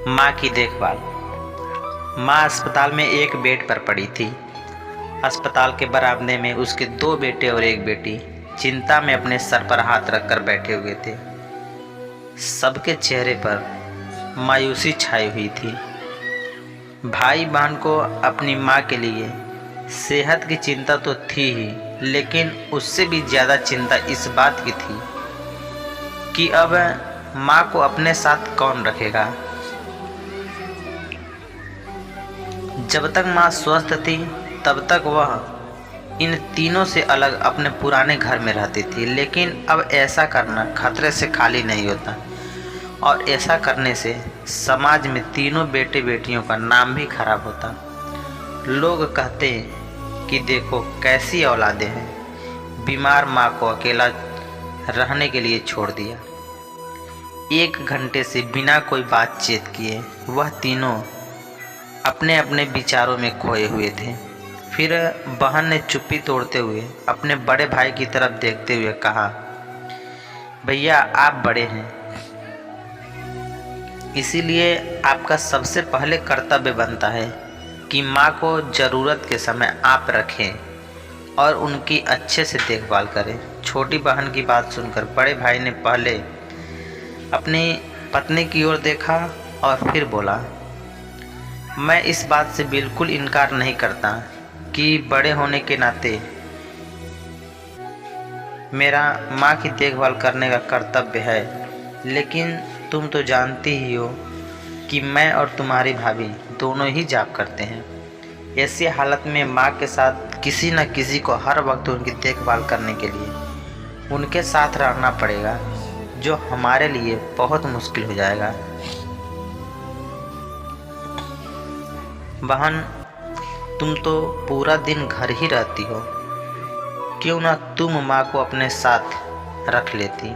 माँ की देखभाल। माँ अस्पताल में एक बेड पर पड़ी थी। अस्पताल के बरामदे में उसके 2 बेटे और 1 बेटी चिंता में अपने सर पर हाथ रखकर बैठे हुए थे। सबके चेहरे पर मायूसी छाई हुई थी। भाई बहन को अपनी माँ के लिए सेहत की चिंता तो थी ही, लेकिन उससे भी ज़्यादा चिंता इस बात की थी कि अब माँ को अपने साथ कौन रखेगा। जब तक माँ स्वस्थ थी तब तक वह इन तीनों से अलग अपने पुराने घर में रहती थी, लेकिन अब ऐसा करना खतरे से खाली नहीं होता और ऐसा करने से समाज में तीनों बेटे बेटियों का नाम भी खराब होता। लोग कहते कि देखो कैसी औलादें हैं, बीमार माँ को अकेला रहने के लिए छोड़ दिया। 1 घंटे से बिना कोई बातचीत किए वह तीनों अपने अपने विचारों में खोए हुए थे। फिर बहन ने चुप्पी तोड़ते हुए अपने बड़े भाई की तरफ देखते हुए कहा, भैया आप बड़े हैं, इसीलिए आपका सबसे पहले कर्तव्य बनता है कि माँ को ज़रूरत के समय आप रखें और उनकी अच्छे से देखभाल करें। छोटी बहन की बात सुनकर बड़े भाई ने पहले अपनी पत्नी की ओर देखा और फिर बोला, मैं इस बात से बिल्कुल इनकार नहीं करता कि बड़े होने के नाते मेरा माँ की देखभाल करने का कर्तव्य है, लेकिन तुम तो जानती ही हो कि मैं और तुम्हारी भाभी दोनों ही जॉब करते हैं। ऐसी हालत में माँ के साथ किसी न किसी को हर वक्त उनकी देखभाल करने के लिए उनके साथ रहना पड़ेगा, जो हमारे लिए बहुत मुश्किल हो जाएगा। बहन, तुम तो पूरा दिन घर ही रहती हो, क्यों ना तुम माँ को अपने साथ रख लेती।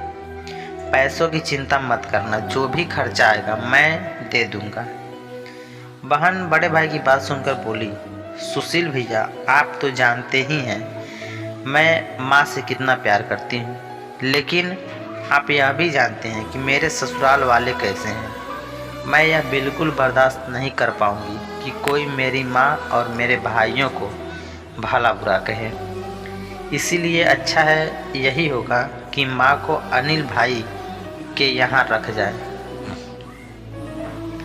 पैसों की चिंता मत करना, जो भी खर्चा आएगा मैं दे दूंगा। बहन बड़े भाई की बात सुनकर बोली, सुशील भैया आप तो जानते ही हैं मैं माँ से कितना प्यार करती हूँ, लेकिन आप यह भी जानते हैं कि मेरे ससुराल वाले कैसे हैं। मैं यह बिल्कुल बर्दाश्त नहीं कर पाऊंगी कि कोई मेरी माँ और मेरे भाइयों को भला बुरा कहे। इसीलिए अच्छा है यही होगा कि माँ को अनिल भाई के यहाँ रख जाए।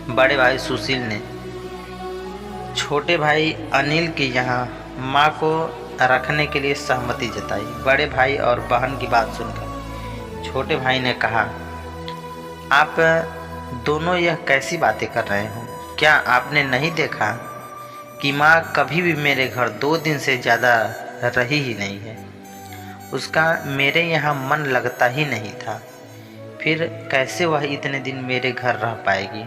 बड़े भाई सुशील ने छोटे भाई अनिल के यहाँ माँ को रखने के लिए सहमति जताई। बड़े भाई और बहन की बात सुनकर छोटे भाई ने कहा, आप दोनों यह कैसी बातें कर रहे हो? क्या आपने नहीं देखा कि माँ कभी भी मेरे घर 2 दिन से ज़्यादा रही ही नहीं है। उसका मेरे यहाँ मन लगता ही नहीं था, फिर कैसे वह इतने दिन मेरे घर रह पाएगी।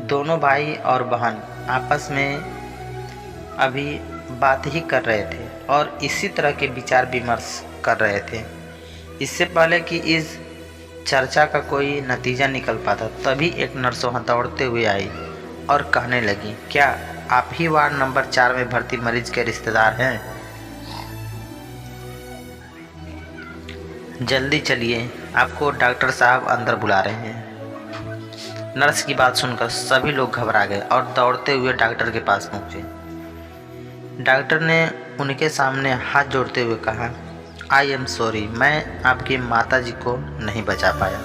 दोनों भाई और बहन आपस में अभी बात ही कर रहे थे और इसी तरह के विचार विमर्श कर रहे थे। इससे पहले कि इस चर्चा का कोई नतीजा निकल पाता, तभी एक नर्स वहाँ दौड़ते हुए आई और कहने लगी, क्या आप ही वार्ड नंबर 4 में भर्ती मरीज के रिश्तेदार हैं? जल्दी चलिए, आपको डॉक्टर साहब अंदर बुला रहे हैं। नर्स की बात सुनकर सभी लोग घबरा गए और दौड़ते हुए डॉक्टर के पास पहुँचे। डॉक्टर ने उनके सामने हाथ जोड़ते हुए कहा, आई एम सॉरी, मैं आपकी माता जी को नहीं बचा पाया।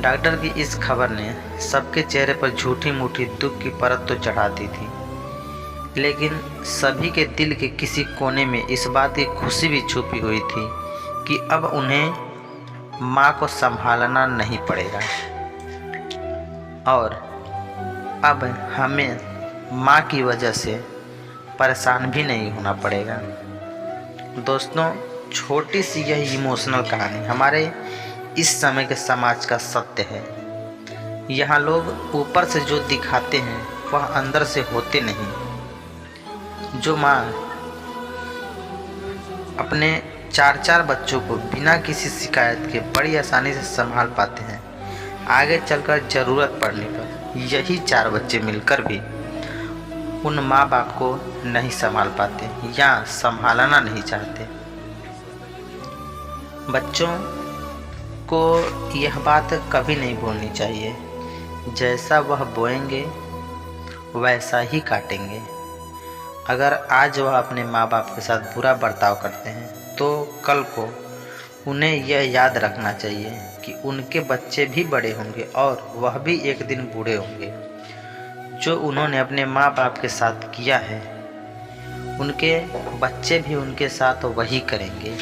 डॉक्टर की इस खबर ने सबके चेहरे पर झूठी मूठी दुख की परत तो चढ़ा दी थी, लेकिन सभी के दिल के किसी कोने में इस बात की खुशी भी छुपी हुई थी कि अब उन्हें माँ को संभालना नहीं पड़ेगा और अब हमें माँ की वजह से परेशान भी नहीं होना पड़ेगा। दोस्तों, छोटी सी यह इमोशनल कहानी हमारे इस समय के समाज का सत्य है। यहाँ लोग ऊपर से जो दिखाते हैं वह अंदर से होते नहीं। जो माँ अपने 4 बच्चों को बिना किसी शिकायत के बड़ी आसानी से संभाल पाते हैं, आगे चलकर ज़रूरत पड़ने पर यही 4 बच्चे मिलकर भी उन माँ बाप को नहीं संभाल पाते या संभालना नहीं चाहते। बच्चों को यह बात कभी नहीं भूलनी चाहिए जैसा वह बोएंगे वैसा ही काटेंगे। अगर आज वह अपने माँ बाप के साथ बुरा बर्ताव करते हैं तो कल को उन्हें यह याद रखना चाहिए कि उनके बच्चे भी बड़े होंगे और वह भी एक दिन बूढ़े होंगे। जो उन्होंने अपने माँ बाप के साथ किया है उनके बच्चे भी उनके साथ वही करेंगे।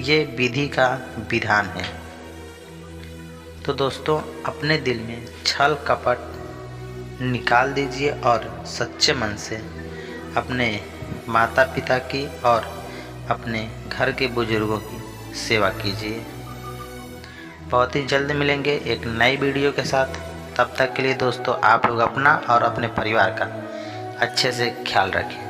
ये विधि का विधान है। तो दोस्तों, अपने दिल में छल कपट निकाल दीजिए और सच्चे मन से अपने माता पिता की और अपने घर के बुजुर्गों की सेवा कीजिए। बहुत ही जल्द मिलेंगे एक नई वीडियो के साथ। तब तक के लिए दोस्तों, आप लोग अपना और अपने परिवार का अच्छे से ख्याल रखें।